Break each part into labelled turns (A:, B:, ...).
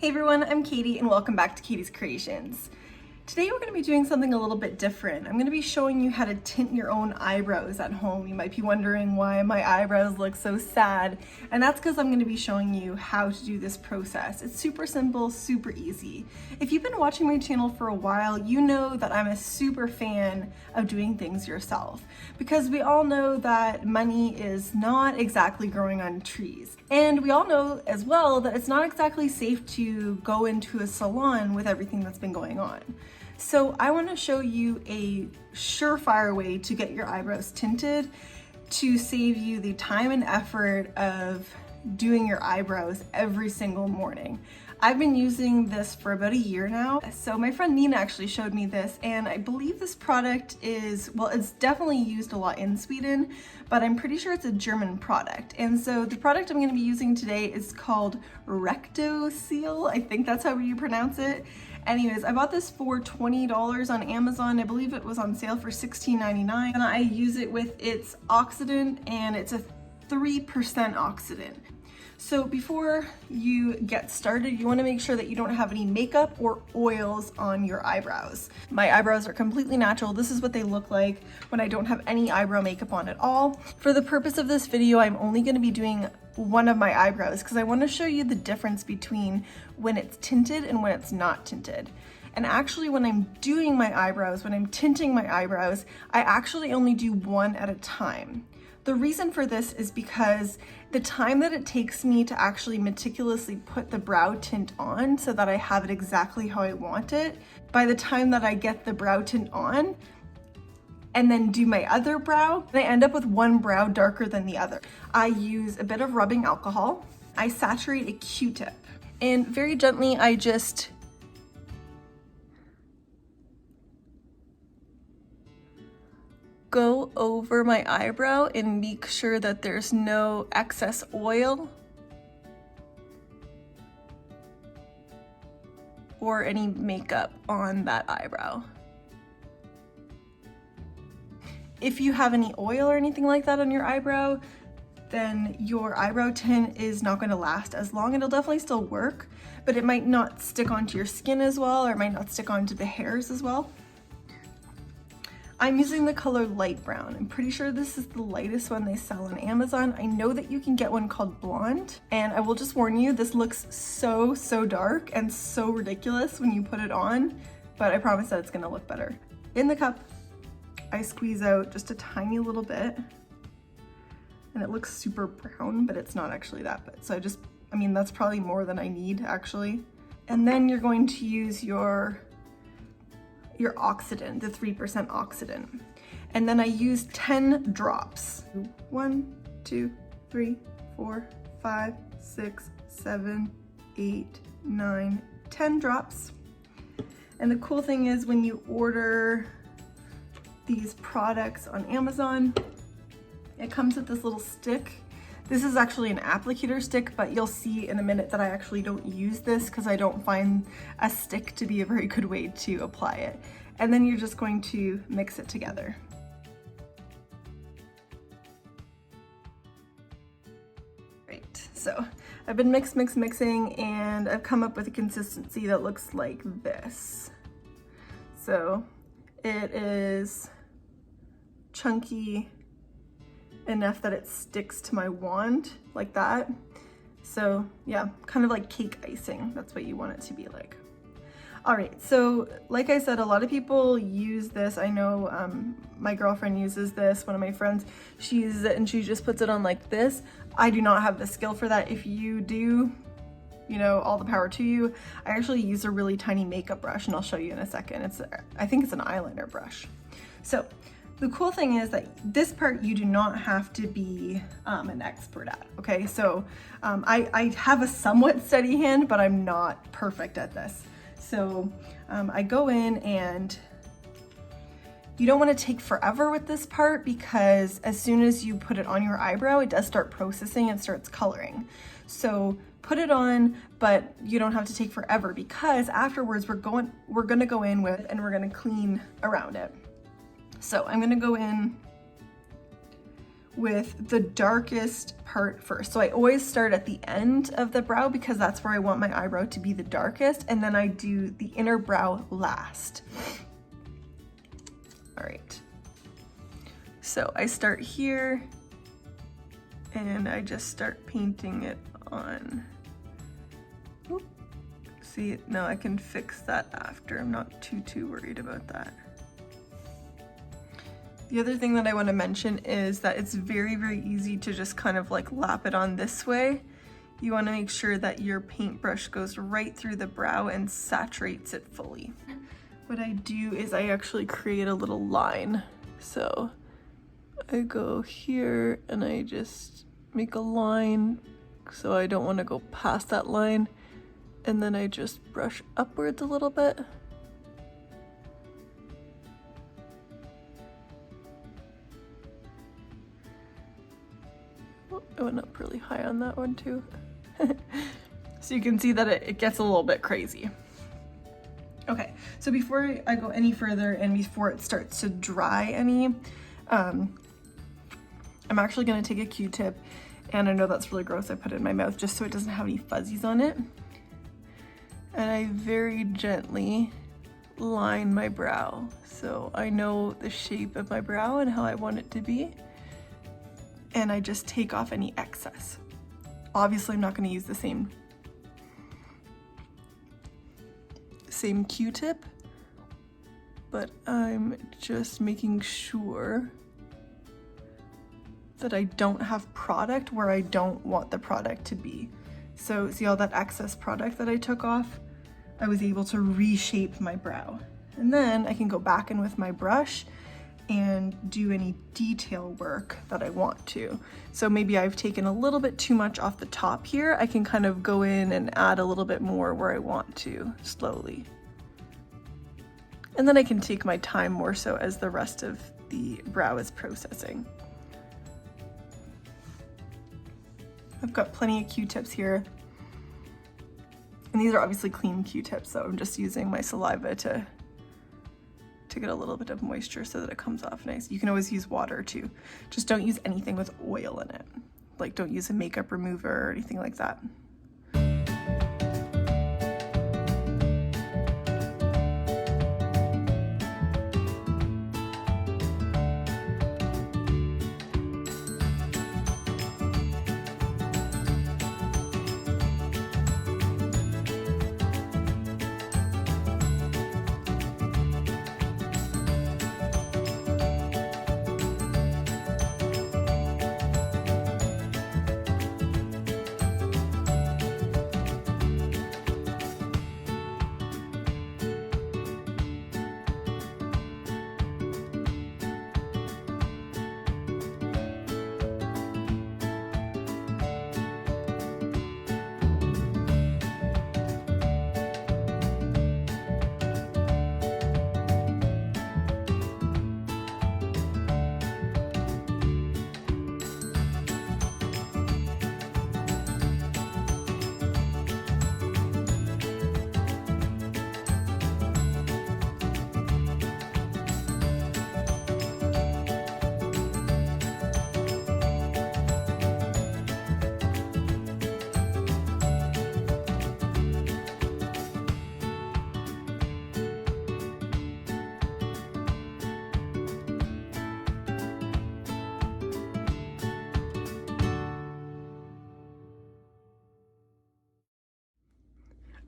A: Hey everyone, I'm Katie and welcome back to Katie's Creations. Today we're going to be doing something a little bit different. I'm going to be showing you how to tint your own eyebrows at home. You might be wondering why my eyebrows look so sad, and that's because I'm going to be showing you how to do this process. It's super simple, super easy. If you've been watching my channel for a while, you know that I'm a super fan of doing things yourself, because we all know that money is not exactly growing on trees. And we all know as well that it's not exactly safe to go into a salon with everything that's been going on. So I want to show you a surefire way to get your eyebrows tinted to save you the time and effort of doing your eyebrows every single morning. I've been using this for about a year now. So my friend Nina actually showed me this, and I believe this product is, well, it's definitely used a lot in Sweden, but I'm pretty sure it's a German product. And so the product I'm going to be using today is called Recto Seal. I think that's how you pronounce it. Anyways, I bought this for $20 on Amazon. I believe it was on sale for $16.99. And I use it with its oxidant, and it's a 3% oxidant. So before you get started, you want to make sure that you don't have any makeup or oils on your eyebrows. My eyebrows are completely natural. This is what they look like when I don't have any eyebrow makeup on at all. For the purpose of this video, I'm only going to be doing one of my eyebrows because I want to show you the difference between when it's tinted and when it's not tinted. And actually, when I'm doing my eyebrows, when I'm tinting my eyebrows, I actually only do one at a time. The reason for this is because the time that it takes me to actually meticulously put the brow tint on so that I have it exactly how I want it, by the time that I get the brow tint on and then do my other brow, I end up with one brow darker than the other. I use a bit of rubbing alcohol. I saturate a Q-tip, and very gently I just go over my eyebrow and make sure that there's no excess oil or any makeup on that eyebrow. If you have any oil or anything like that on your eyebrow, then your eyebrow tint is not going to last as long. It'll definitely still work, but it might not stick onto your skin as well, or it might not stick onto the hairs as well. I'm using the color light brown. I'm pretty sure this is the lightest one they sell on Amazon. I know that you can get one called blonde, and I will just warn you, this looks so dark and so ridiculous when you put it on, but I promise that it's gonna look better. In the cup, I squeeze out just a tiny little bit, and it looks super brown, but it's not actually that bad. So I mean, that's probably more than I need actually. And then you're going to use your oxidant, the 3% oxidant. And then I use 10 drops. 1, 2, 3, 4, 5, 6, 7, 8, 9, 10 drops. And the cool thing is when you order these products on Amazon, it comes with this little stick. This is actually an applicator stick, but you'll see in a minute that I actually don't use this because I don't find a stick to be a very good way to apply it. And then you're just going to mix it together. Great, so I've been mixing, and I've come up with a consistency that looks like this. So it is chunky enough that it sticks to my wand like that. So yeah, kind of like cake icing. That's what you want it to be like. All right, so like I said, a lot of people use this. I know my girlfriend uses this, one of my friends, she uses it and she just puts it on like this. I do not have the skill for that. If you do, you know, all the power to you. I actually use a really tiny makeup brush, and I'll show you in a second. I think it's an eyeliner brush. So the cool thing is that this part you do not have to be an expert at, okay? So I have a somewhat steady hand, but I'm not perfect at this. So I go in, and you don't want to take forever with this part because as soon as you put it on your eyebrow, it does start processing and starts coloring. So put it on, but you don't have to take forever because afterwards we're gonna go in with, and we're gonna clean around it. So I'm gonna go in with the darkest part first. So I always start at the end of the brow because that's where I want my eyebrow to be the darkest, and then I do the inner brow last. All right. So I start here and I just start painting it on. Oop. See, now I can fix that after. I'm not too worried about that. The other thing that I want to mention is that it's very easy to just kind of like lap it on this way. You want to make sure that your paintbrush goes right through the brow and saturates it fully. What I do is I actually create a little line. So I go here and I just make a line, so I don't want to go past that line, and then I just brush upwards a little bit. I went up really high on that one too. So you can see that it gets a little bit crazy. Okay, so before I go any further and before it starts to dry any, I'm actually gonna take a Q-tip, and I know that's really gross, I put it in my mouth just so it doesn't have any fuzzies on it. And I very gently line my brow. So I know the shape of my brow and how I want it to be. And I just take off any excess. Obviously, I'm not going to use the same Q-tip, but I'm just making sure that I don't have product where I don't want the product to be. So see all that excess product that I took off? I was able to reshape my brow. And then I can go back in with my brush and do any detail work that I want to. So maybe I've taken a little bit too much off the top here. I can kind of go in and add a little bit more where I want to, slowly. And then I can take my time more so as the rest of the brow is processing. I've got plenty of Q-tips here. And these are obviously clean Q-tips, so I'm just using my saliva to get a little bit of moisture so that it comes off nice. You can always use water too. Just don't use anything with oil in it. Like don't use a makeup remover or anything like that.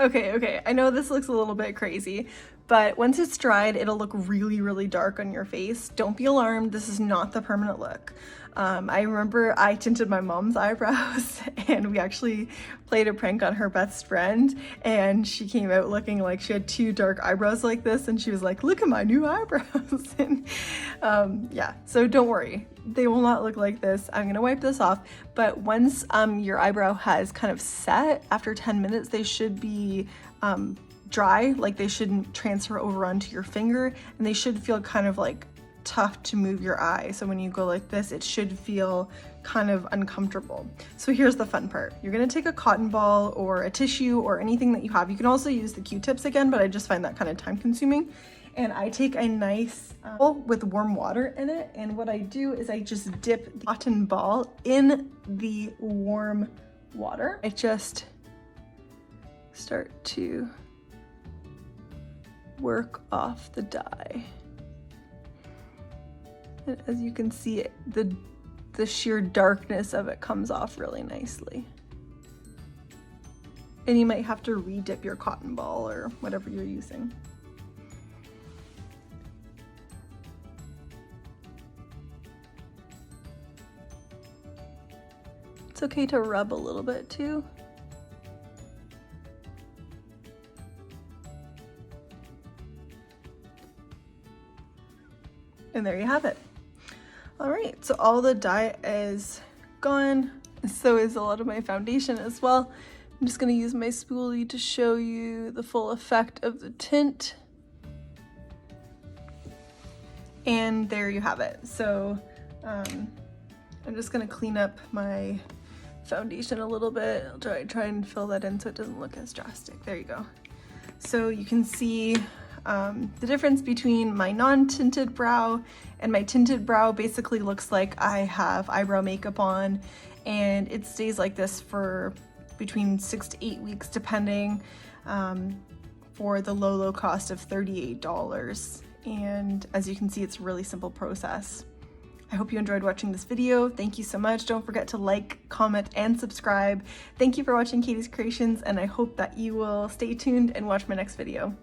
A: Okay, I know this looks a little bit crazy, but once it's dried, it'll look really dark on your face. Don't be alarmed, this is not the permanent look. I remember I tinted my mom's eyebrows and we actually played a prank on her best friend, and she came out looking like she had two dark eyebrows like this, and she was like, look at my new eyebrows. And yeah, so don't worry, they will not look like this. I'm gonna wipe this off, but once your eyebrow has kind of set, after 10 minutes, they should be dry, like they shouldn't transfer over onto your finger, and they should feel kind of like tough to move your eye. So when you go like this, it should feel kind of uncomfortable. So here's the fun part. You're gonna take a cotton ball or a tissue or anything that you have. You can also use the Q-tips again, but I just find that kind of time consuming. And I take a nice bowl with warm water in it, and what I do is I just dip the cotton ball in the warm water. I just start to work off the dye. And as you can see, the sheer darkness of it comes off really nicely. And you might have to re-dip your cotton ball or whatever you're using. It's okay to rub a little bit too. And there you have it. All right, so all the dye is gone. So is a lot of my foundation as well. I'm just gonna use my spoolie to show you the full effect of the tint. And there you have it. So I'm just gonna clean up my foundation a little bit. I'll try and fill that in so it doesn't look as drastic. There you go. So you can see the difference between my non-tinted brow and my tinted brow. Basically looks like I have eyebrow makeup on, and it stays like this for between 6 to 8 weeks depending, for the low cost of $38. And as you can see, it's a really simple process. I hope you enjoyed watching this video. Thank you so much. Don't forget to like, comment, and subscribe. Thank you for watching Katie's Creations, and I hope that you will stay tuned and watch my next video.